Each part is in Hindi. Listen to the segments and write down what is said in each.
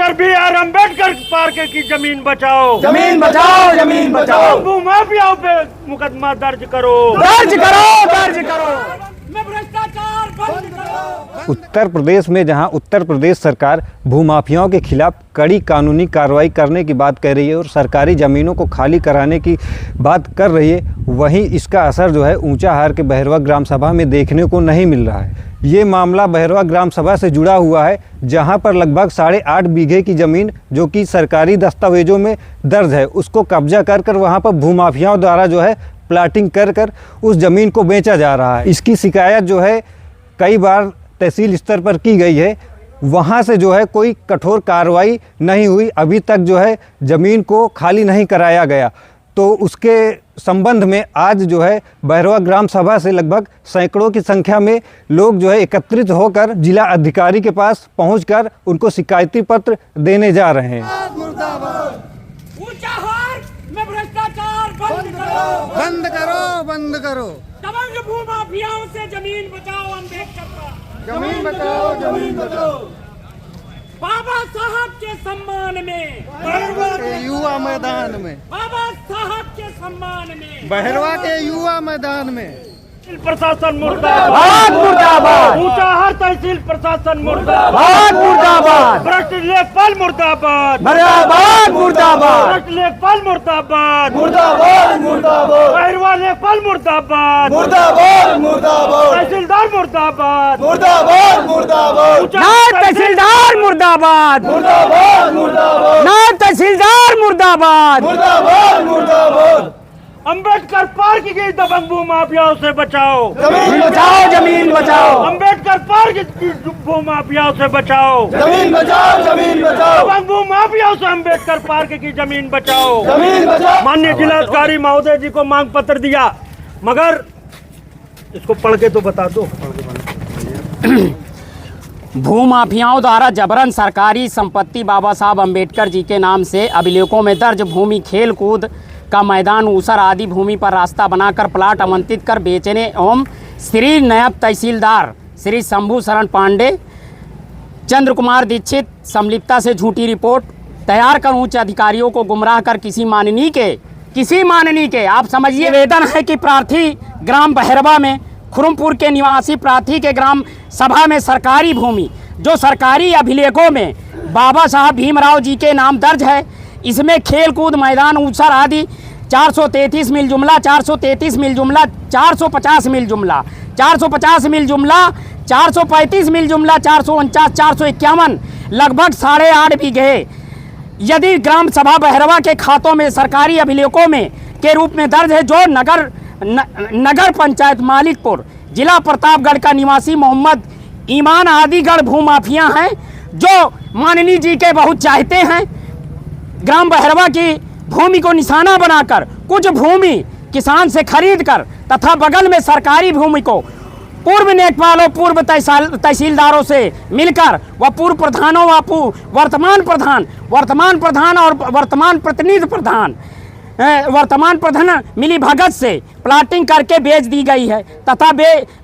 डॉक्टर BR अम्बेडकर पार्क की जमीन बचाओ, जमीन बचाओ, जमीन बचाओ। भूमाफियाओं पे मुकदमा दर्ज करो, दर्ज करो, दर्ज करो। भ्रष्टाचार बंद करो। उत्तर प्रदेश में जहां उत्तर प्रदेश सरकार भूमाफियाओं के खिलाफ कड़ी कानूनी कार्रवाई करने की बात कह रही है और सरकारी ज़मीनों को खाली कराने की बात कर रही है, वहीं इसका असर जो है ऊंचाहार के बहरवा ग्राम सभा में देखने को नहीं मिल रहा है। ये मामला बहरवा ग्राम सभा से जुड़ा हुआ है, जहां पर लगभग 8.5 बीघे की ज़मीन जो कि सरकारी दस्तावेजों में दर्ज है, उसको कब्जा कर वहाँ पर भूमाफियाओं द्वारा जो है प्लाटिंग कर उस ज़मीन को बेचा जा रहा है। इसकी शिकायत जो है कई बार तहसील स्तर पर की गई है, वहाँ से जो है कोई कठोर कार्रवाई नहीं हुई, अभी तक जो है ज़मीन को खाली नहीं कराया गया। तो उसके संबंध में आज जो है बहरवा ग्राम सभा से लगभग सैकड़ों की संख्या में लोग जो है एकत्रित होकर जिला अधिकारी के पास पहुंचकर उनको शिकायती पत्र देने जा रहे हैं। ऊंचाहार में भ्रष्टाचार बंद करो, बंद करो, बंद करो। दबंग भूमाफियाओं से जमीन बचाओ, अम्बेडकर का जमीन बचाओ, जमीन बचाओ। बाबा साहब के सम्मान में, बहरवा के युवा मैदान में, बाबा साहब के सम्मान में, बहरवा के युवा मैदान में प्रशासन मुर्दाबाद, मुर्दाबाद। ऊंचाहार तहसील प्रशासन मुर्दाबाद, मुर्दाबाद। भ्रष्ट लेखपाल मुर्दाबाद, मुर्दाबाद, मुर्दाबाद। भ्रष्ट लेखपाल मुर्दाबाद, मुर्दाबाद, मुर्दाबाद। बहरवा लेखपाल मुर्दाबाद, मुर्दाबाद, मुर्दाबाद। तहसीलदार मुर्दाबाद, मुर्दाबाद, मुर्दाबाद। नायब तहसीलदार मुर्दाबाद, मुर्दाबाद, मुर्दाबाद। नायब तहसीलदार मुर्दाबाद, मुर्दाबाद, मुर्दाबाद। अम्बेडकर पार्क की दबंग भूमाफियाओं से बचाओ, जमीन बचाओ, जमीन बचाओ। अम्बेडकर पार्क की भूमाफियाओं से बचाओ, जमीन बचाओ, जमीन बचाओ। दबंग भूमाफियाओं से अम्बेडकर पार्क की जमीन बचाओ। जमीन बचाओ। माननीय जिलाधिकारी महोदय जी को मांग पत्र दिया, मगर इसको पढ़ के तो बता दो। भूमाफियाओं द्वारा जबरन सरकारी संपत्ति बाबा साहब अम्बेडकर जी के नाम से अभिलेखों में दर्ज भूमि, खेल कूद का मैदान, ऊसर आदि भूमि पर रास्ता बनाकर प्लाट आवंटित कर बेचने एवं श्री नायब तहसीलदार श्री शंभू शरण पांडे, चंद्र कुमार दीक्षित संलिप्तता से झूठी रिपोर्ट तैयार कर उच्च अधिकारियों को गुमराह कर किसी माननीय के आप समझिए निवेदन है कि प्रार्थी ग्राम बहरवा में खुरमपुर के निवासी प्रार्थी के ग्राम सभा में सरकारी भूमि जो सरकारी अभिलेखों में बाबा साहब भीमराव जी के नाम दर्ज है, इसमें खेल कूद मैदान, ऊसर आदि 433 मिल जुमला, 433 मिल जुमला, 450 मिल जुमला, 450 मिल जुमला, 435 मिल जुमला, 449, 451 लगभग 8.5 बीघे यदि ग्राम सभा बहरवा के खातों में सरकारी अभिलेखों में के रूप में दर्ज है, जो नगर पंचायत मालिकपुर जिला प्रतापगढ़ का निवासी मोहम्मद ईमान आदिगढ़ भूमाफिया हैं, जो माननीय जी के बहुत चाहते हैं। ग्राम बहरवा की भूमि को निशाना बनाकर कुछ भूमि किसान से खरीद कर तथा बगल में सरकारी भूमि को पूर्व नेकपालों, पूर्व तहसीलदारों से मिलकर व पूर्व प्रधानों व वर्तमान प्रधान और वर्तमान प्रधान मिली भगत से प्लाटिंग करके बेच दी गई है तथा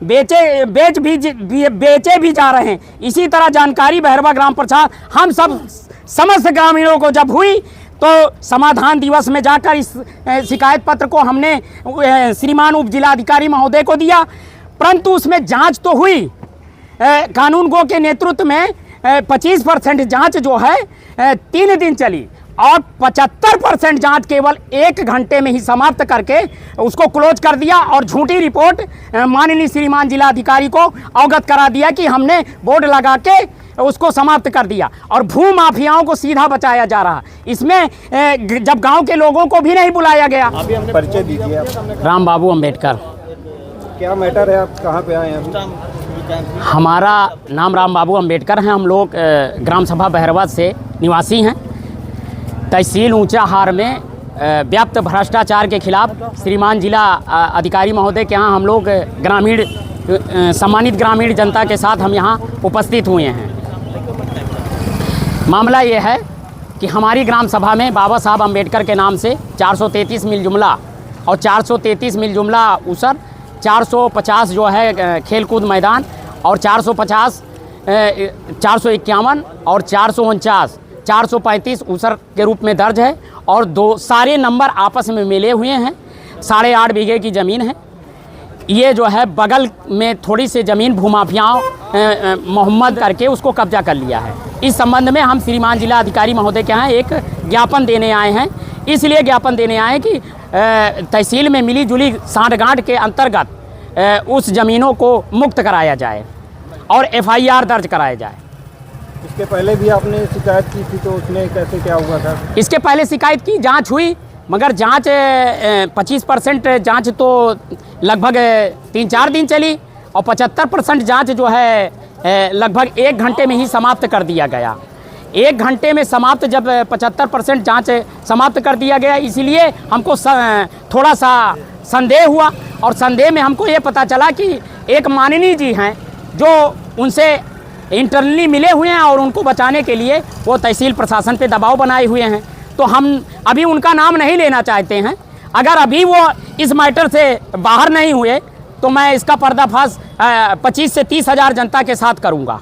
बेचे भी जा रहे हैं। इसी तरह जानकारी बहरवा ग्राम प्रचार हम सब समस्त ग्रामीणों को जब हुई तो समाधान दिवस में जाकर इस शिकायत पत्र को हमने श्रीमान उप जिलाधिकारी महोदय को दिया, परंतु उसमें जांच तो हुई। कानून गो के नेतृत्व में 25% जांच जो है 3 दिन चली और 75% जांच केवल 1 घंटे में ही समाप्त करके उसको क्लोज कर दिया और झूठी रिपोर्ट माननीय श्रीमान जिलाधिकारी को अवगत करा दिया कि हमने बोर्ड लगा के उसको समाप्त कर दिया और भू माफियाओं को सीधा बचाया जा रहा। इसमें जब गांव के लोगों को भी नहीं बुलाया गया। परिचय दीजिए आप। राम बाबू अम्बेडकर। क्या मैटर है, आप कहाँ पे आए हैं? हमारा नाम राम बाबू अम्बेडकर है। हम लोग ग्राम सभा बहरवा से निवासी हैं। तहसील ऊंचाहार में व्याप्त भ्रष्टाचार के खिलाफ श्रीमान जिला अधिकारी महोदय के यहाँ हम लोग सम्मानित ग्रामीण जनता के साथ हम यहाँ उपस्थित हुए हैं। मामला ये है कि हमारी ग्राम सभा में बाबा साहब अम्बेडकर के नाम से 433 मिल जुमला और 433 मिल जुमला ऊसर, 450 जो है खेलकूद मैदान और 451 और 449 435 ऊसर के रूप में दर्ज है और दो सारे नंबर आपस में मिले हुए हैं। 8.5 बीघे की ज़मीन है। ये जो है बगल में थोड़ी सी ज़मीन भूमाफियाओं मोहम्मद करके उसको कब्जा कर लिया है। इस संबंध में हम श्रीमान जिला अधिकारी महोदय के यहाँ एक ज्ञापन देने आए हैं। इसलिए ज्ञापन देने आए कि तहसील में मिली जुली सांठगांठ के अंतर्गत उस ज़मीनों को मुक्त कराया जाए और FIR दर्ज कराया जाए। इसके पहले भी आपने शिकायत की थी, तो उसमें कैसे क्या हुआ था? इसके पहले शिकायत की, जांच हुई, मगर जांच 25% जांच तो लगभग 3-4 दिन चली और 75% जांच जो है लगभग 1 घंटे में ही समाप्त कर दिया गया। 1 घंटे में समाप्त जब 75% जांच समाप्त कर दिया गया, इसीलिए हमको थोड़ा सा संदेह हुआ और संदेह में हमको ये पता चला कि एक माननीय जी हैं जो उनसे इंटरनली मिले हुए हैं और उनको बचाने के लिए वो तहसील प्रशासन पे दबाव बनाए हुए हैं। तो हम अभी उनका नाम नहीं लेना चाहते हैं। अगर अभी वो इस मैटर से बाहर नहीं हुए तो मैं इसका पर्दाफाश 25 से 30 हज़ार जनता के साथ करूंगा।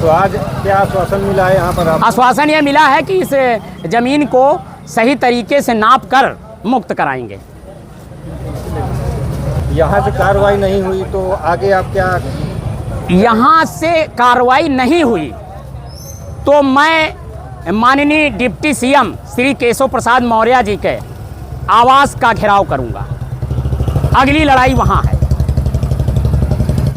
तो आज क्या आश्वासन मिला है यहाँ पर आप? आश्वासन ये मिला है कि इस ज़मीन को सही तरीके से नाप कर मुक्त कराएंगे। यहाँ से कार्रवाई नहीं हुई तो आगे आप क्या? यहाँ से कार्रवाई नहीं हुई तो मैं माननीय डिप्टी CM श्री केशव प्रसाद मौर्य जी के आवास का घेराव करूँगा। अगली लड़ाई वहाँ है।